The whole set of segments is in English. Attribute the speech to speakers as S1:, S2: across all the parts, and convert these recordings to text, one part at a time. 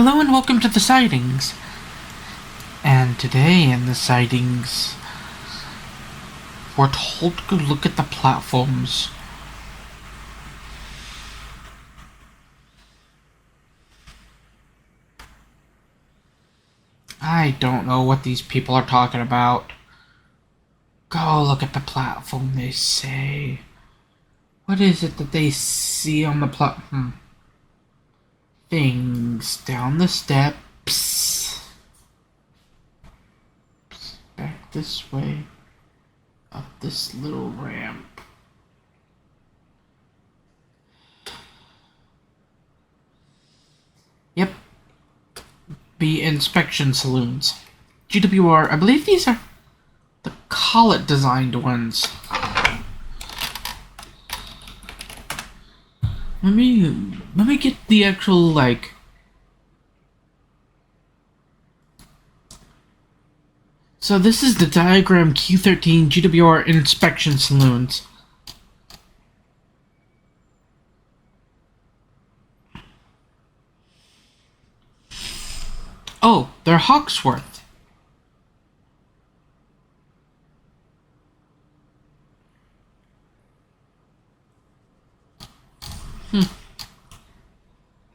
S1: Hello and welcome to the Sidings. And today in the Sidings, we're told to go look at the platforms. I don't know what these people are talking about. Go look at the platform, they say. What is it that they see on the platform? Things down the steps. Back this way. Up this little ramp. Yep. The inspection saloons. GWR, I believe these are the collet designed ones. Let me get the actual, So this is the diagram Q13 GWR inspection saloons. Oh, they're Hawksworth.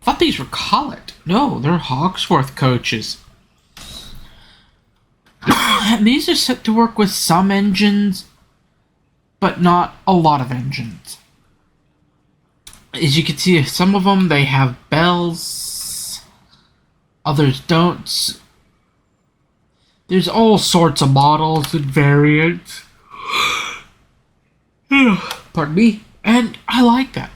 S1: Thought these were collet. No, they're Hawksworth coaches. These are set to work with some engines, but not a lot of engines. As you can see, some of them, they have bells. Others don't. There's all sorts of models and variants. Pardon me. And I like that.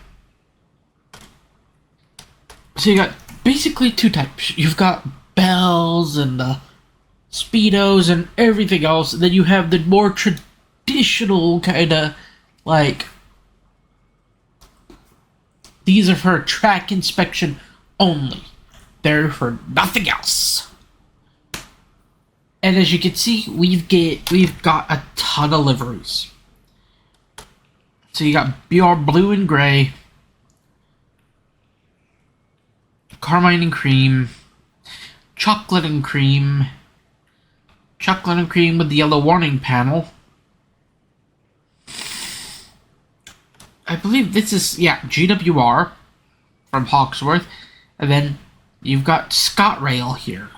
S1: So you got basically two types. You've got bells and speedos and everything else. And then you have the more traditional kind of these are for track inspection only. They're for nothing else. And as you can see, we've got a ton of liveries. So you got BR blue and gray, carmine and cream, chocolate and cream with the yellow warning panel. I believe this is, GWR from Hawksworth. And then you've got ScotRail here,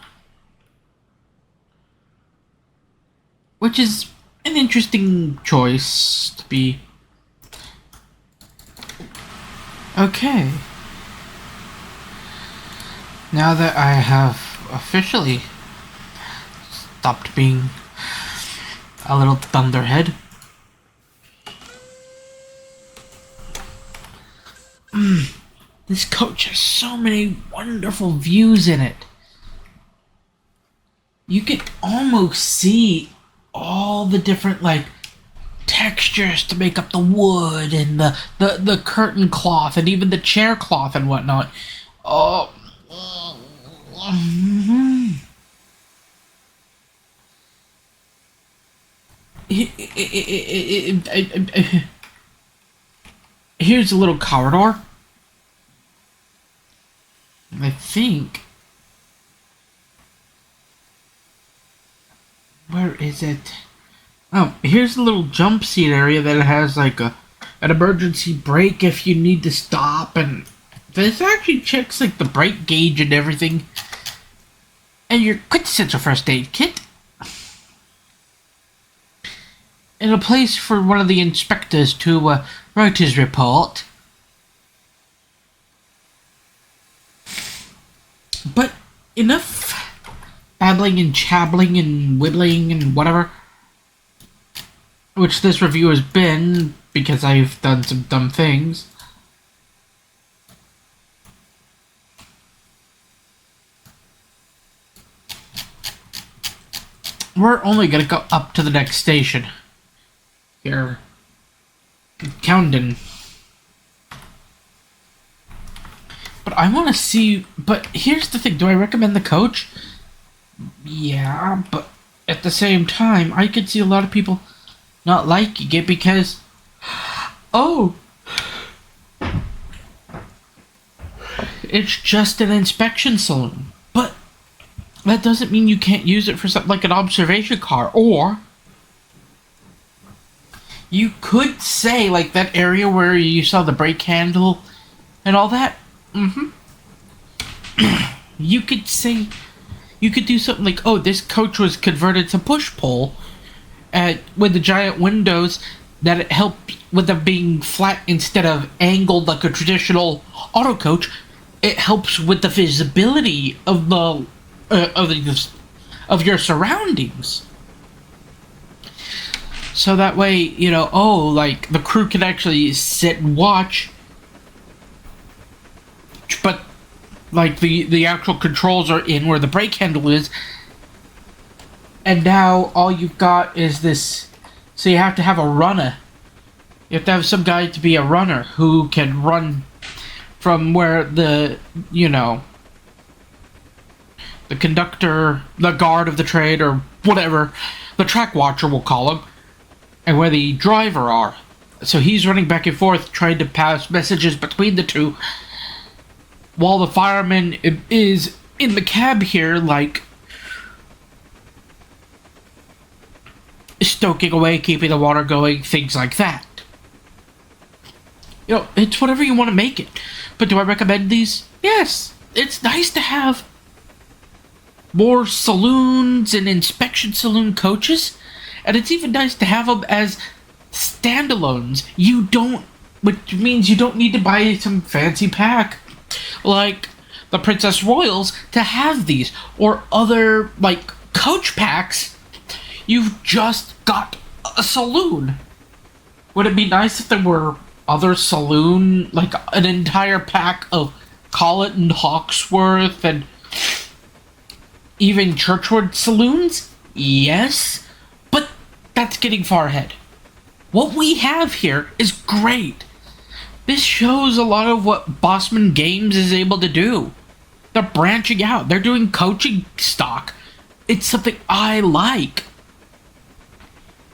S1: which is an interesting choice to be. Okay. Now that I have officially stopped being a little thunderhead, this coach has so many wonderful views in it. You can almost see all the different textures to make up the wood and the curtain cloth and even the chair cloth and whatnot. Oh. Here's a little corridor. I think. Where is it? Oh, here's a little jump seat area that has an emergency brake if you need to stop, and this actually checks the brake gauge and everything. And your quintessential first aid kit. And a place for one of the inspectors to write his report. But enough babbling and chabbling and wibbling and whatever. Which this review has been, because I've done some dumb things. We're only gonna go up to the next station. Here. Camden. But I want to see. But here's the thing. Do I recommend the coach? Yeah, but at the same time, I could see a lot of people not liking it because. Oh! It's just an inspection saloon. that doesn't mean you can't use it for something like an observation car. Or you could say, like that area where you saw the brake handle and all that. You could say, you could do something like, oh, this coach was converted to push-pull with the giant windows, that it helped with them being flat instead of angled like a traditional auto coach. It helps with the visibility of of your surroundings. So that way, you know, oh, like the crew can actually sit and watch, but like the actual controls are in where the brake handle is, and now all you've got is this. So you have to have a runner. You have to have some guy to be a runner who can run from where the conductor, the guard of the trade, or whatever, the track watcher we'll call him, and where the driver are. So he's running back and forth trying to pass messages between the two, while the fireman is in the cab here, like, stoking away, keeping the water going, things like that. You know, it's whatever you want to make it. But do I recommend these? Yes. It's nice to have more saloons and inspection saloon coaches, and it's even nice to have them as standalones. Which means you don't need to buy some fancy pack like the Princess Royals to have these, or other, like, coach packs. You've just got a saloon. Would it be nice if there were other saloon, like an entire pack of Collett and Hawksworth and even Churchwood saloons? Yes, but that's getting far ahead. What we have here is great. This shows a lot of what Bossman Games is able to do. They're branching out. They're doing coaching stock. It's something I like.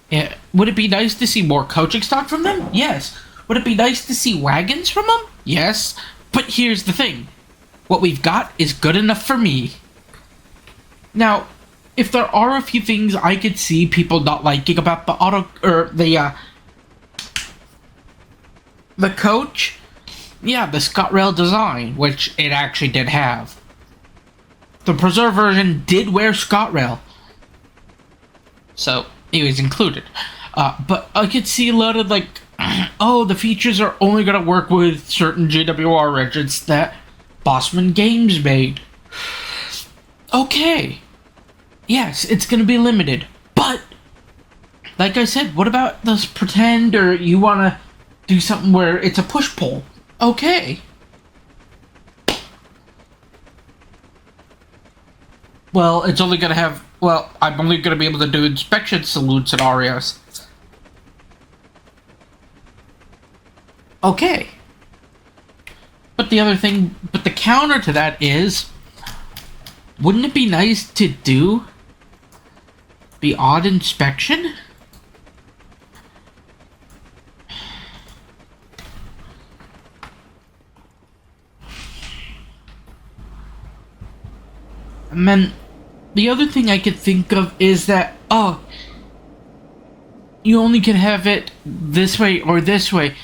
S1: Yeah. Would it be nice to see more coaching stock from them? Yes. Would it be nice to see wagons from them? Yes. But here's the thing. What we've got is good enough for me. Now, if there are a few things I could see people not liking about the coach, yeah, the ScotRail design, which it actually did have. The Preserve version did wear ScotRail, so it was included. But I could see a lot of, like, oh, the features are only going to work with certain GWR engines that Bossman Games made. Okay. Yes, it's going to be limited. But, like I said, what about this pretend, or you want to do something where it's a push-pull? Okay. Well, it's only going to have... Well, I'm only going to be able to do inspection saloon scenarios. Okay. But the counter to that is, wouldn't it be nice to do the odd inspection? And then the other thing I could think of is that, oh, you only can have it this way or this way.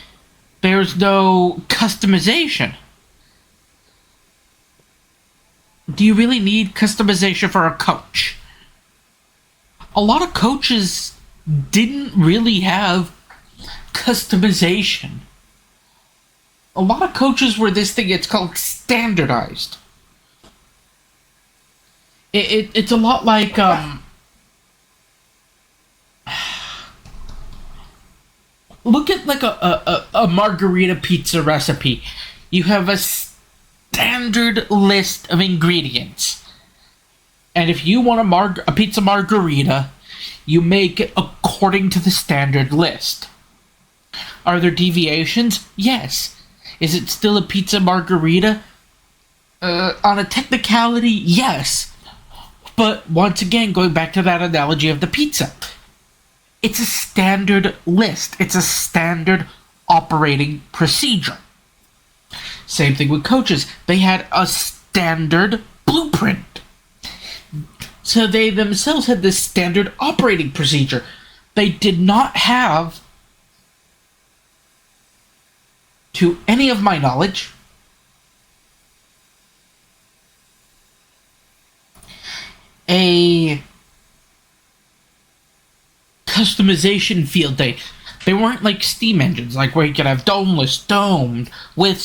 S1: There's no customization. Do you really need customization for a coach? A lot of coaches didn't really have customization. A lot of coaches were this thing, it's called standardized. It's a lot like, look at like a margarita pizza recipe. You have a standard list of ingredients. And if you want a pizza margarita, you make it according to the standard list. Are there deviations? Yes. Is it still a pizza margarita? On a technicality, yes. But once again, going back to that analogy of the pizza, it's a standard list. It's a standard operating procedure. Same thing with coaches. They had a standard blueprint. So they themselves had this standard operating procedure. They did not have, to any of my knowledge, a customization field day. They weren't like steam engines, like where you could have domeless, domed, with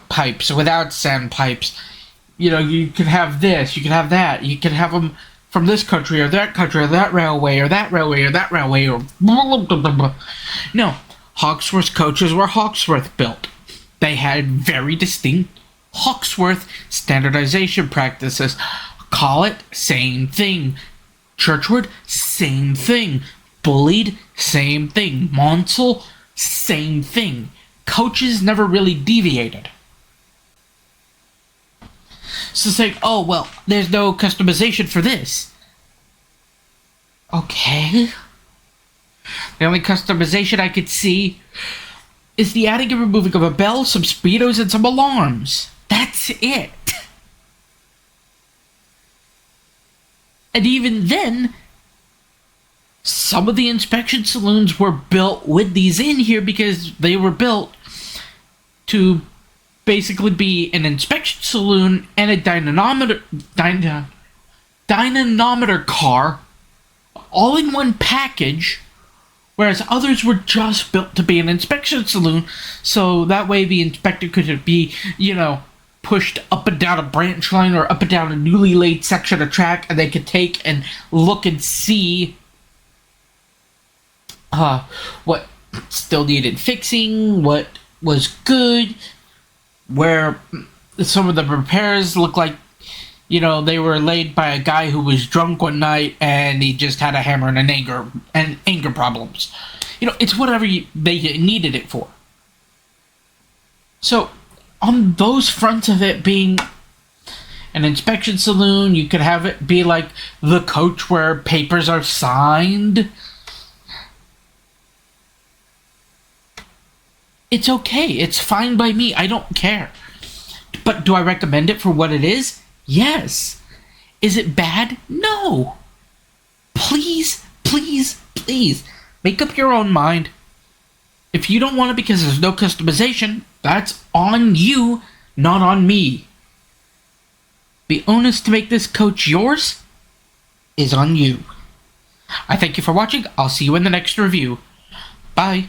S1: pipes, without sand pipes. You know, you could have this, you could have that, you could have them from this country or that railway or that railway or that railway or blah, blah, blah, blah. No, Hawksworth coaches were Hawksworth built. They had very distinct Hawksworth standardization practices. Call it, same thing. Churchwood, same thing. Bullied, same thing. Monsell, same thing. Coaches never really deviated. So saying, oh, well, there's no customization for this. Okay. The only customization I could see is the adding and removing of a bell, some speedos, and some alarms. That's it. And even then, some of the inspection saloons were built with these in here because they were built to basically be an inspection saloon and a dynamometer car all in one package, whereas others were just built to be an inspection saloon, so that way the inspector could be, you know, pushed up and down a branch line or up and down a newly laid section of track, and they could take and look and see what still needed fixing, what was good, where some of the repairs looked like, you know, they were laid by a guy who was drunk one night and he just had a hammer and anger problems. You know, it's whatever they needed it for. So, on those fronts of it being an inspection saloon, you could have it be like the coach where papers are signed. It's okay. It's fine by me. I don't care. But do I recommend it for what it is? Yes. Is it bad? No. Please, please, please, make up your own mind. If you don't want it because there's no customization, that's on you, not on me. The onus to make this coach yours is on you. I thank you for watching. I'll see you in the next review. Bye.